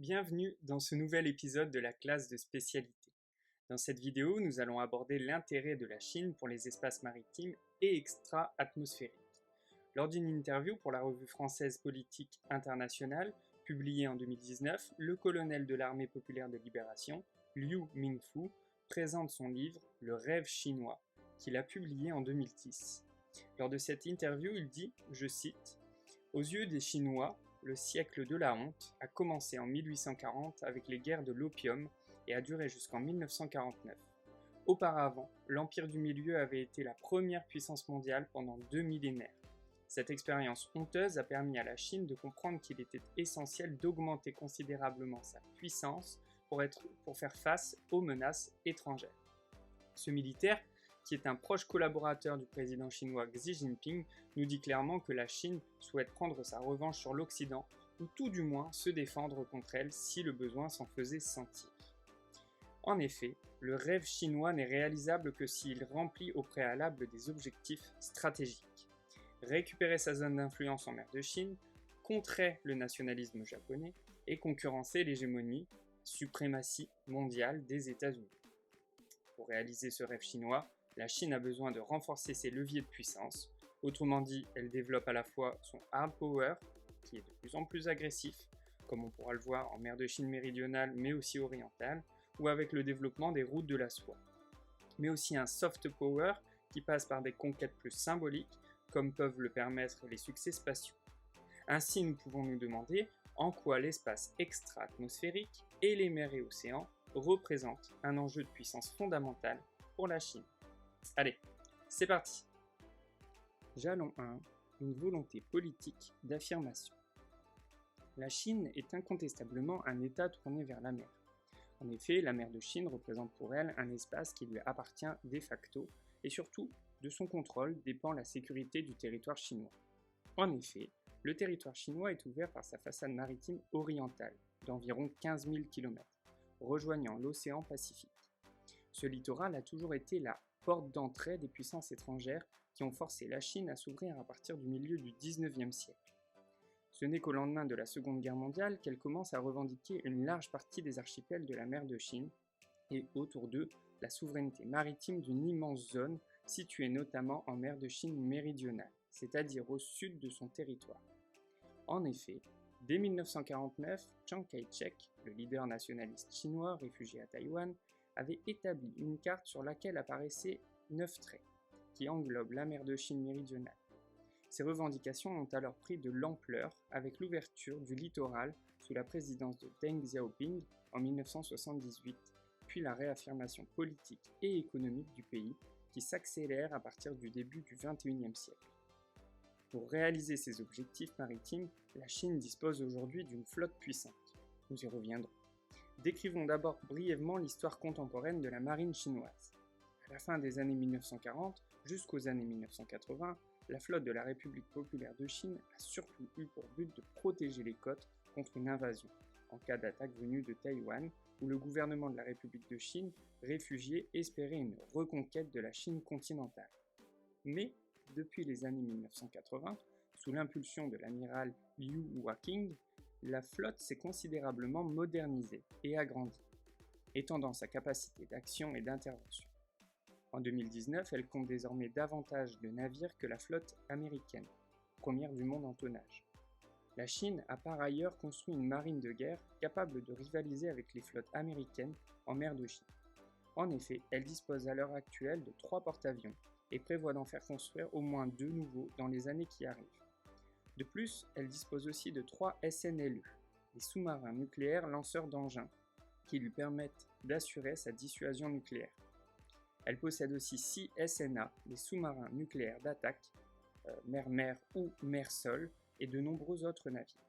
Bienvenue dans ce nouvel épisode de la classe de spécialité. Dans cette vidéo, nous allons aborder l'intérêt de la Chine pour les espaces maritimes et extra-atmosphériques. Lors d'une interview pour la revue française Politique Internationale, publiée en 2019, le colonel de l'armée populaire de libération, Liu Mingfu, présente son livre « Le rêve chinois » qu'il a publié en 2010. Lors de cette interview, il dit, je cite, « Aux yeux des Chinois, le siècle de la honte a commencé en 1840 avec les guerres de l'opium et a duré jusqu'en 1949. Auparavant, l'Empire du Milieu avait été la première puissance mondiale pendant 2 millénaires. Cette expérience honteuse a permis à la Chine de comprendre qu'il était essentiel d'augmenter considérablement sa puissance pour faire face aux menaces étrangères. Ce militaire, qui est un proche collaborateur du président chinois Xi Jinping, nous dit clairement que la Chine souhaite prendre sa revanche sur l'Occident, ou tout du moins se défendre contre elle si le besoin s'en faisait sentir. En effet, le rêve chinois n'est réalisable que s'il remplit au préalable des objectifs stratégiques. Récupérer sa zone d'influence en mer de Chine, contrer le nationalisme japonais et concurrencer l'hégémonie, suprématie mondiale des États-Unis. Pour réaliser ce rêve chinois, la Chine a besoin de renforcer ses leviers de puissance. Autrement dit, elle développe à la fois son hard power, qui est de plus en plus agressif, comme on pourra le voir en mer de Chine méridionale mais aussi orientale, ou avec le développement des routes de la soie. Mais aussi un soft power qui passe par des conquêtes plus symboliques, comme peuvent le permettre les succès spatiaux. Ainsi, nous pouvons nous demander en quoi l'espace extra-atmosphérique et les mers et océans représentent un enjeu de puissance fondamentale pour la Chine. Allez, c'est parti. Jalon 1. Une volonté politique d'affirmation. La Chine est incontestablement un État tourné vers la mer. En effet, la mer de Chine représente pour elle un espace qui lui appartient de facto et surtout, de son contrôle dépend la sécurité du territoire chinois. En effet, le territoire chinois est ouvert par sa façade maritime orientale, d'environ 15 000 km, rejoignant l'océan Pacifique. Ce littoral a toujours été la porte d'entrée des puissances étrangères qui ont forcé la Chine à s'ouvrir à partir du milieu du XIXe siècle. Ce n'est qu'au lendemain de la Seconde Guerre mondiale qu'elle commence à revendiquer une large partie des archipels de la mer de Chine et, autour d'eux, la souveraineté maritime d'une immense zone située notamment en mer de Chine méridionale, c'est-à-dire au sud de son territoire. En effet, dès 1949, Chiang Kai-shek, le leader nationaliste chinois réfugié à Taïwan, avait établi une carte sur laquelle apparaissaient 9 traits, qui englobent la mer de Chine méridionale. Ces revendications ont alors pris de l'ampleur avec l'ouverture du littoral sous la présidence de Deng Xiaoping en 1978, puis la réaffirmation politique et économique du pays qui s'accélère à partir du début du XXIe siècle. Pour réaliser ces objectifs maritimes, la Chine dispose aujourd'hui d'une flotte puissante. Nous y reviendrons. Décrivons d'abord brièvement l'histoire contemporaine de la marine chinoise. À la fin des années 1940 jusqu'aux années 1980, la flotte de la République populaire de Chine a surtout eu pour but de protéger les côtes contre une invasion, en cas d'attaque venue de Taïwan, où le gouvernement de la République de Chine, réfugié, espérait une reconquête de la Chine continentale. Mais, depuis les années 1980, sous l'impulsion de l'amiral Liu Huaqing, la flotte s'est considérablement modernisée et agrandie, étendant sa capacité d'action et d'intervention. En 2019, elle compte désormais davantage de navires que la flotte américaine, première du monde en tonnage. La Chine a par ailleurs construit une marine de guerre capable de rivaliser avec les flottes américaines en mer de Chine. En effet, elle dispose à l'heure actuelle de 3 porte-avions et prévoit d'en faire construire au moins 2 nouveaux dans les années qui arrivent. De plus, elle dispose aussi de 3 SNLE, les sous-marins nucléaires lanceurs d'engins, qui lui permettent d'assurer sa dissuasion nucléaire. Elle possède aussi 6 SNA, les sous-marins nucléaires d'attaque, mer-mer ou mer-sol, et de nombreux autres navires.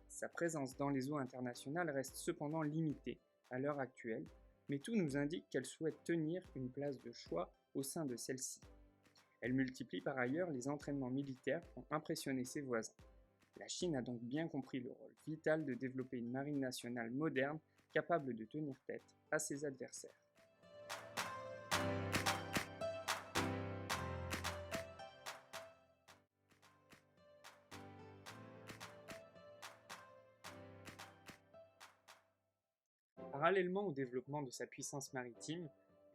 Sa présence dans les eaux internationales reste cependant limitée à l'heure actuelle, mais tout nous indique qu'elle souhaite tenir une place de choix au sein de celle-ci. Elle multiplie par ailleurs les entraînements militaires pour impressionner ses voisins. La Chine a donc bien compris le rôle vital de développer une marine nationale moderne capable de tenir tête à ses adversaires. Parallèlement au développement de sa puissance maritime,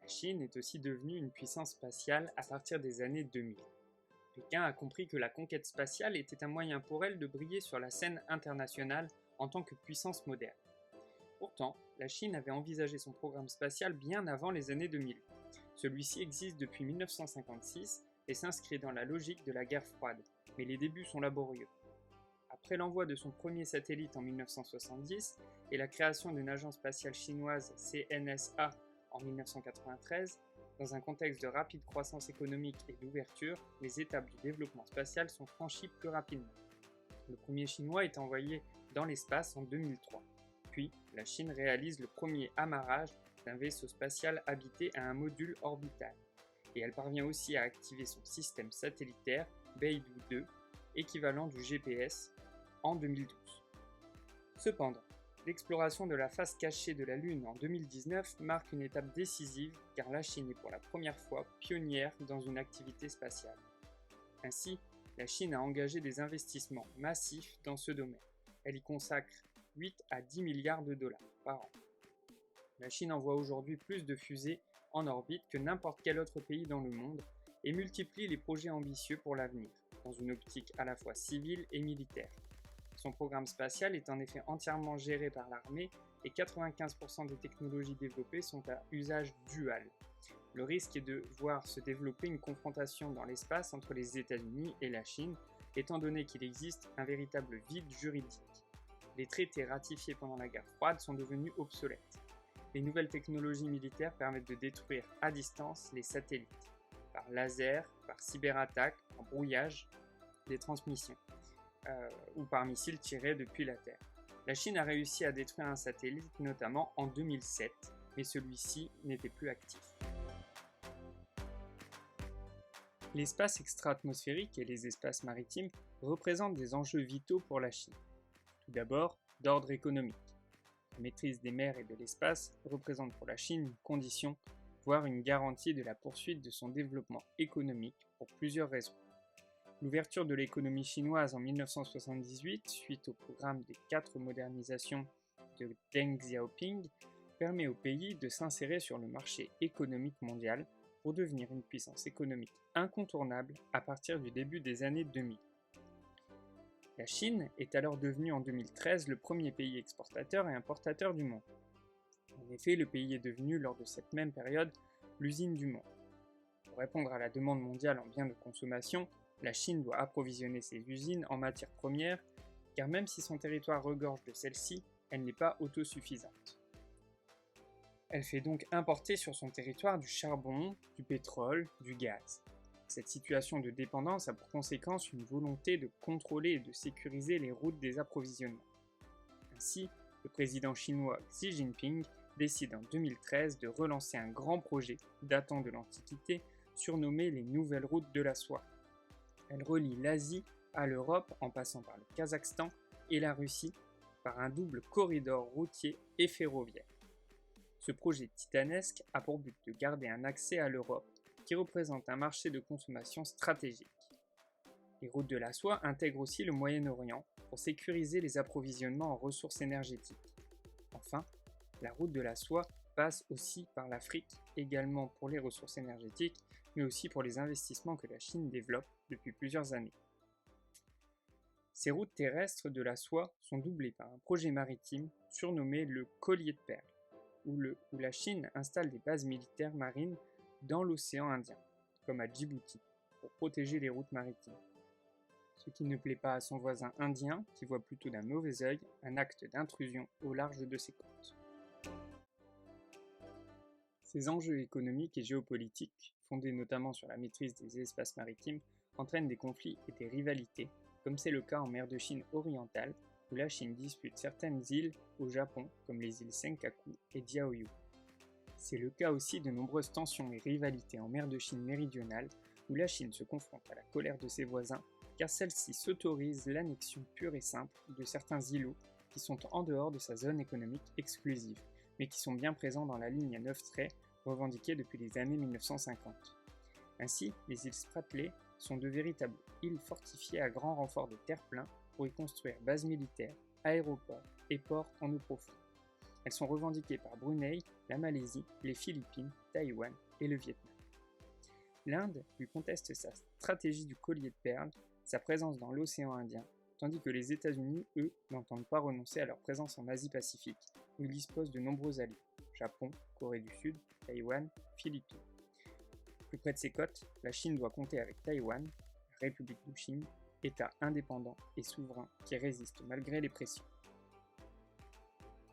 la Chine est aussi devenue une puissance spatiale à partir des années 2000. Pékin a compris que la conquête spatiale était un moyen pour elle de briller sur la scène internationale en tant que puissance moderne. Pourtant, la Chine avait envisagé son programme spatial bien avant les années 2000. Celui-ci existe depuis 1956 et s'inscrit dans la logique de la guerre froide, mais les débuts sont laborieux. Après l'envoi de son premier satellite en 1970 et la création d'une agence spatiale chinoise CNSA en 1993, dans un contexte de rapide croissance économique et d'ouverture, les étapes du développement spatial sont franchies plus rapidement. Le premier chinois est envoyé dans l'espace en 2003. Puis, la Chine réalise le premier amarrage d'un vaisseau spatial habité à un module orbital. Et elle parvient aussi à activer son système satellitaire Beidou 2, équivalent du GPS, en 2012. Cependant, l'exploration de la face cachée de la Lune en 2019 marque une étape décisive car la Chine est pour la première fois pionnière dans une activité spatiale. Ainsi, la Chine a engagé des investissements massifs dans ce domaine. Elle y consacre 8 à 10 milliards de dollars par an. La Chine envoie aujourd'hui plus de fusées en orbite que n'importe quel autre pays dans le monde et multiplie les projets ambitieux pour l'avenir, dans une optique à la fois civile et militaire. Son programme spatial est en effet entièrement géré par l'armée et 95% des technologies développées sont à usage dual. Le risque est de voir se développer une confrontation dans l'espace entre les États-Unis et la Chine, étant donné qu'il existe un véritable vide juridique. Les traités ratifiés pendant la guerre froide sont devenus obsolètes. Les nouvelles technologies militaires permettent de détruire à distance les satellites, par laser, par cyberattaque, en brouillage des transmissions, ou par missiles tirés depuis la Terre. La Chine a réussi à détruire un satellite, notamment en 2007, mais celui-ci n'était plus actif. L'espace extra-atmosphérique et les espaces maritimes représentent des enjeux vitaux pour la Chine. Tout d'abord, d'ordre économique. La maîtrise des mers et de l'espace représente pour la Chine une condition, voire une garantie de la poursuite de son développement économique pour plusieurs raisons. L'ouverture de l'économie chinoise en 1978, suite au programme des 4 modernisations de Deng Xiaoping, permet au pays de s'insérer sur le marché économique mondial pour devenir une puissance économique incontournable à partir du début des années 2000. La Chine est alors devenue en 2013 le premier pays exportateur et importateur du monde. En effet, le pays est devenu, lors de cette même période, l'usine du monde. Pour répondre à la demande mondiale en biens de consommation, la Chine doit approvisionner ses usines en matières premières, car même si son territoire regorge de celles-ci, elle n'est pas autosuffisante. Elle fait donc importer sur son territoire du charbon, du pétrole, du gaz. Cette situation de dépendance a pour conséquence une volonté de contrôler et de sécuriser les routes des approvisionnements. Ainsi, le président chinois Xi Jinping décide en 2013 de relancer un grand projet datant de l'Antiquité surnommé les Nouvelles Routes de la Soie. Elle relie l'Asie à l'Europe en passant par le Kazakhstan et la Russie par un double corridor routier et ferroviaire. Ce projet titanesque a pour but de garder un accès à l'Europe qui représente un marché de consommation stratégique. Les routes de la soie intègrent aussi le Moyen-Orient pour sécuriser les approvisionnements en ressources énergétiques. Enfin, la route de la soie passe aussi par l'Afrique, également pour les ressources énergétiques, mais aussi pour les investissements que la Chine développe depuis plusieurs années. Ces routes terrestres de la soie sont doublées par un projet maritime surnommé le Collier de Perles, où la Chine installe des bases militaires marines dans l'océan Indien, comme à Djibouti, pour protéger les routes maritimes. Ce qui ne plaît pas à son voisin indien, qui voit plutôt d'un mauvais œil un acte d'intrusion au large de ses côtes. Ces enjeux économiques et géopolitiques, fondés notamment sur la maîtrise des espaces maritimes, entraînent des conflits et des rivalités, comme c'est le cas en mer de Chine orientale, où la Chine dispute certaines îles au Japon, comme les îles Senkaku et Diaoyu. C'est le cas aussi de nombreuses tensions et rivalités en mer de Chine méridionale, où la Chine se confronte à la colère de ses voisins, car celle-ci s'autorise l'annexion pure et simple de certains îlots qui sont en dehors de sa zone économique exclusive, mais qui sont bien présents dans la ligne à 9 traits revendiquée depuis les années 1950. Ainsi, les îles Spratly sont de véritables îles fortifiées à grand renfort de terre-plein pour y construire bases militaires, aéroports et ports en eau profonde. Elles sont revendiquées par Brunei, la Malaisie, les Philippines, Taïwan et le Vietnam. L'Inde lui conteste sa stratégie du collier de perles, sa présence dans l'océan Indien, tandis que les États-Unis, eux, n'entendent pas renoncer à leur présence en Asie-Pacifique, où ils disposent de nombreux alliés, Japon, Corée du Sud, Taïwan, Philippines. Plus près de ses côtes, la Chine doit compter avec Taïwan, la République de Chine, État indépendant et souverain qui résiste malgré les pressions.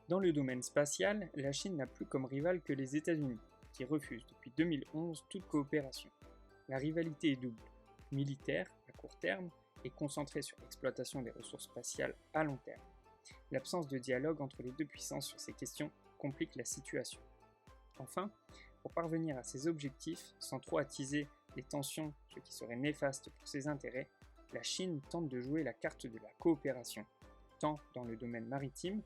Dans le domaine spatial, la Chine n'a plus comme rival que les États-Unis, qui refusent depuis 2011 toute coopération. La rivalité est double, militaire à court terme et concentrée sur l'exploitation des ressources spatiales à long terme. L'absence de dialogue entre les deux puissances sur ces questions complique la situation. Enfin, pour parvenir à ses objectifs, sans trop attiser les tensions, ce qui serait néfaste pour ses intérêts, la Chine tente de jouer la carte de la coopération, tant dans le domaine maritime,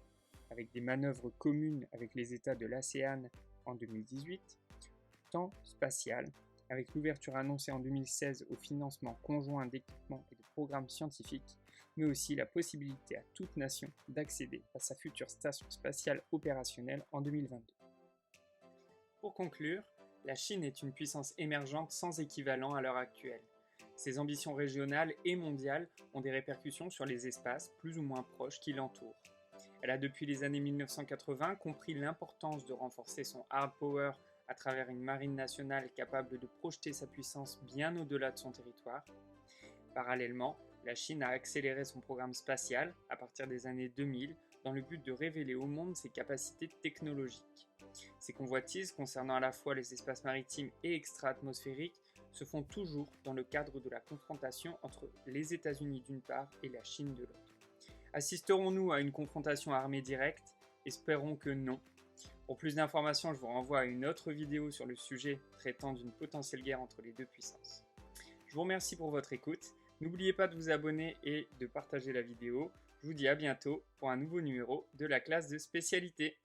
avec des manœuvres communes avec les États de l'ASEAN en 2018, tant spatial, avec l'ouverture annoncée en 2016 au financement conjoint d'équipements et de programmes scientifiques, mais aussi la possibilité à toute nation d'accéder à sa future station spatiale opérationnelle en 2022. Pour conclure, la Chine est une puissance émergente sans équivalent à l'heure actuelle. Ses ambitions régionales et mondiales ont des répercussions sur les espaces plus ou moins proches qui l'entourent. Elle a depuis les années 1980 compris l'importance de renforcer son hard power à travers une marine nationale capable de projeter sa puissance bien au-delà de son territoire. Parallèlement, la Chine a accéléré son programme spatial à partir des années 2000 dans le but de révéler au monde ses capacités technologiques. Ces convoitises concernant à la fois les espaces maritimes et extra-atmosphériques se font toujours dans le cadre de la confrontation entre les États-Unis d'une part et la Chine de l'autre. Assisterons-nous à une confrontation armée directe? Espérons que non. Pour plus d'informations, je vous renvoie à une autre vidéo sur le sujet traitant d'une potentielle guerre entre les deux puissances. Je vous remercie pour votre écoute. N'oubliez pas de vous abonner et de partager la vidéo. Je vous dis à bientôt pour un nouveau numéro de la classe de spécialité.